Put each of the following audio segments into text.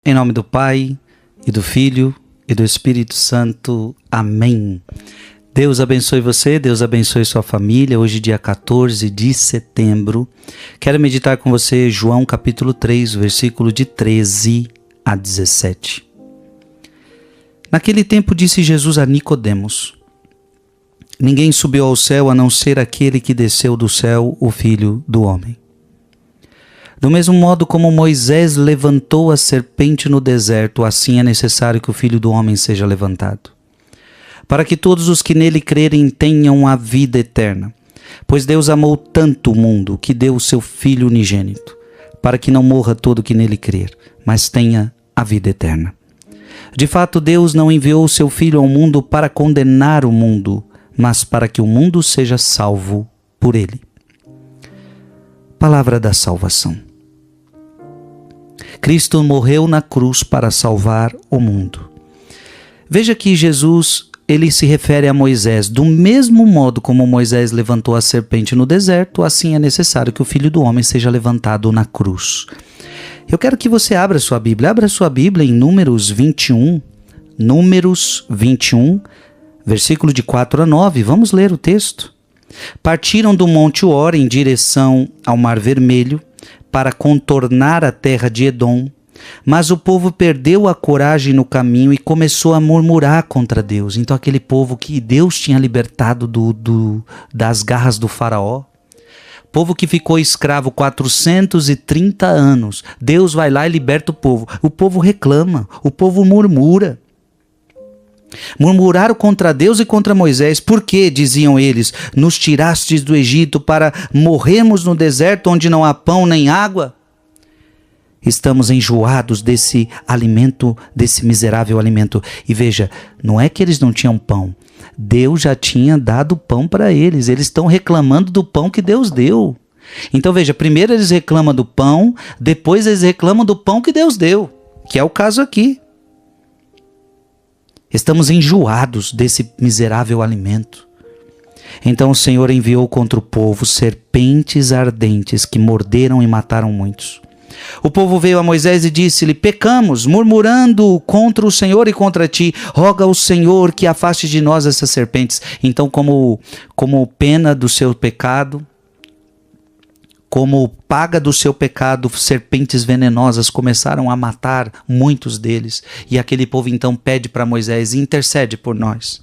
Em nome do Pai, e do Filho, e do Espírito Santo. Amém. Deus abençoe você, Deus abençoe sua família. Hoje, dia 14 de setembro, quero meditar com você João capítulo 3, versículo de 13 a 17. Naquele tempo disse Jesus a Nicodemos: ninguém subiu ao céu a não ser aquele que desceu do céu, o Filho do Homem. Do mesmo modo como Moisés levantou a serpente no deserto, assim é necessário que o Filho do Homem seja levantado, para que todos os que nele crerem tenham a vida eterna. Pois Deus amou tanto o mundo que deu o seu Filho unigênito, para que não morra todo que nele crer, mas tenha a vida eterna. De fato, Deus não enviou o seu Filho ao mundo para condenar o mundo, mas para que o mundo seja salvo por ele. Palavra da salvação. Cristo morreu na cruz para salvar o mundo. Veja que Jesus, ele se refere a Moisés. Do mesmo modo como Moisés levantou a serpente no deserto, assim é necessário que o Filho do Homem seja levantado na cruz. Eu quero que você abra sua Bíblia. Abra sua Bíblia em Números 21. Números 21, versículo de 4 a 9. Vamos ler o texto. Partiram do Monte Hor em direção ao Mar Vermelho, para contornar a terra de Edom, mas o povo perdeu a coragem no caminho e começou a murmurar contra Deus. Então aquele povo que Deus tinha libertado das garras do faraó, povo que ficou escravo 430 anos, Deus vai lá e liberta o povo reclama, o povo murmura. Murmuraram contra Deus e contra Moisés. Por quê, diziam eles, nos tirastes do Egito para morrermos no deserto onde não há pão nem água? Estamos enjoados desse alimento, desse miserável alimento. E veja, não é que eles não tinham pão. Deus já tinha dado pão para eles. Eles estão reclamando do pão que Deus deu. Então veja, primeiro eles reclamam do pão, depois eles reclamam do pão que Deus deu, que é o caso aqui. Estamos enjoados desse miserável alimento. Então o Senhor enviou contra o povo serpentes ardentes que morderam e mataram muitos. O povo veio a Moisés e disse-lhe: pecamos, murmurando contra o Senhor e contra ti. Roga ao Senhor que afaste de nós essas serpentes. Então, como pena do seu pecado, como paga do seu pecado, serpentes venenosas começaram a matar muitos deles. E aquele povo então pede para Moisés: intercede por nós.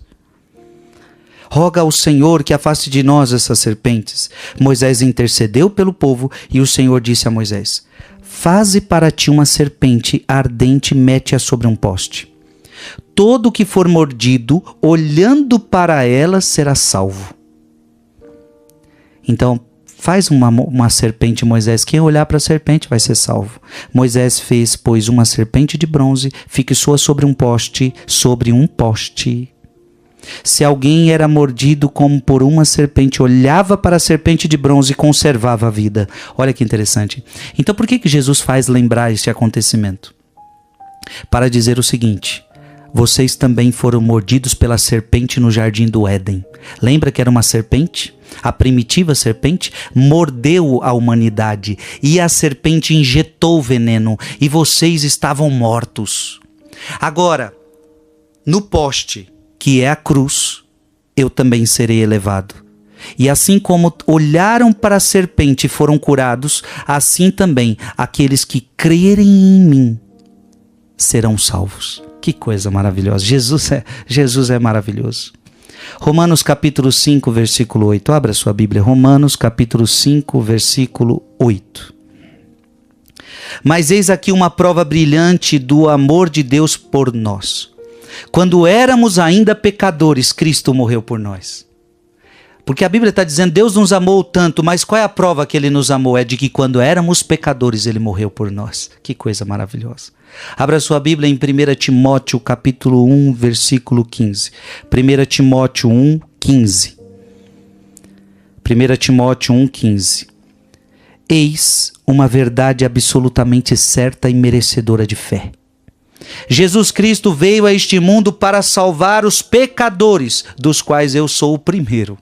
Roga ao Senhor que afaste de nós essas serpentes. Moisés intercedeu pelo povo e o Senhor disse a Moisés: faze para ti uma serpente ardente e mete-a sobre um poste. Todo que for mordido, olhando para ela, será salvo. Então, faz uma serpente, Moisés. Quem olhar para a serpente vai ser salvo. Moisés fez, pois, uma serpente de bronze, fixou-a sobre um poste, Se alguém era mordido como por uma serpente, olhava para a serpente de bronze e conservava a vida. Olha que interessante. Então por que Jesus faz lembrar este acontecimento? Para dizer o seguinte: vocês também foram mordidos pela serpente no jardim do Éden. Lembra que era uma serpente? A primitiva serpente mordeu a humanidade e a serpente injetou veneno e vocês estavam mortos. Agora, no poste, que é a cruz, eu também serei elevado. E assim como olharam para a serpente e foram curados, assim também aqueles que crerem em mim serão salvos. Que coisa maravilhosa. Jesus é maravilhoso. Romanos capítulo 5, versículo 8. Abra sua Bíblia. Romanos capítulo 5, versículo 8. Mas eis aqui uma prova brilhante do amor de Deus por nós. Quando éramos ainda pecadores, Cristo morreu por nós. Porque a Bíblia está dizendo, Deus nos amou tanto, mas qual é a prova que Ele nos amou? É de que quando éramos pecadores, Ele morreu por nós. Que coisa maravilhosa. Abra sua Bíblia em 1 Timóteo capítulo 1, versículo 15. 1 Timóteo 1, 15. 1 Timóteo 1, 15. Eis uma verdade absolutamente certa e merecedora de fé. Jesus Cristo veio a este mundo para salvar os pecadores, dos quais eu sou o primeiro.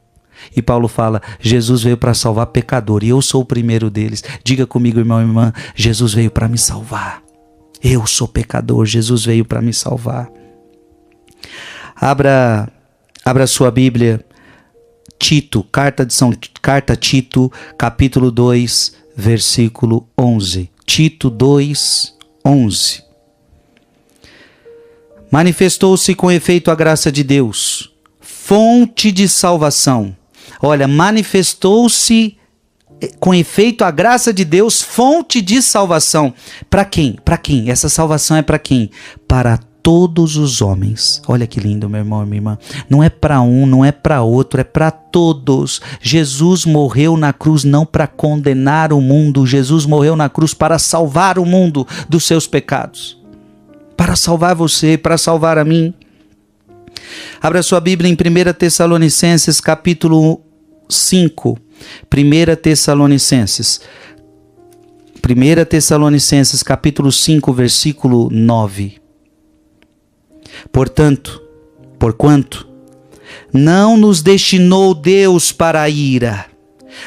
E Paulo fala, Jesus veio para salvar pecador, e eu sou o primeiro deles. Diga comigo, irmão e irmã, Jesus veio para me salvar. Eu sou pecador, Jesus veio para me salvar. Abra sua Bíblia, Tito, carta a Tito, capítulo 2, versículo 11. Tito 2, 11. Manifestou-se com efeito a graça de Deus, fonte de salvação. Olha, manifestou-se com efeito a graça de Deus, fonte de salvação. Para quem? Para quem? Essa salvação é para quem? Para todos os homens. Olha que lindo, meu irmão e minha irmã. Não é para um, não é para outro, é para todos. Jesus morreu na cruz não para condenar o mundo. Jesus morreu na cruz para salvar o mundo dos seus pecados. Para salvar você, para salvar a mim. Abra sua Bíblia em 1 Tessalonicenses, capítulo 5. 1 Tessalonicenses, capítulo 5, versículo 9. Porquanto não nos destinou Deus para a ira,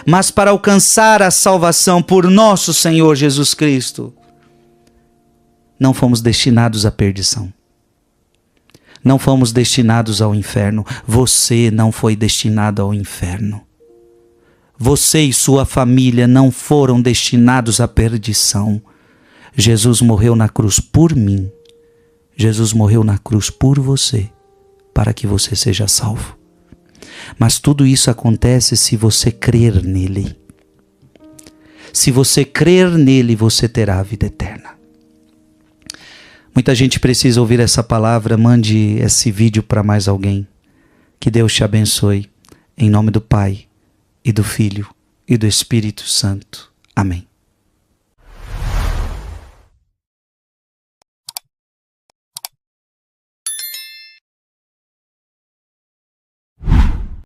mas para alcançar a salvação por nosso Senhor Jesus Cristo. Não fomos destinados à perdição. Não fomos destinados ao inferno. Você não foi destinado ao inferno. Você e sua família não foram destinados à perdição. Jesus morreu na cruz por mim. Jesus morreu na cruz por você, para que você seja salvo. Mas tudo isso acontece se você crer nele. Se você crer nele, você terá a vida eterna. Muita gente precisa ouvir essa palavra. Mande esse vídeo para mais alguém. Que Deus te abençoe. Em nome do Pai, e do Filho, e do Espírito Santo. Amém.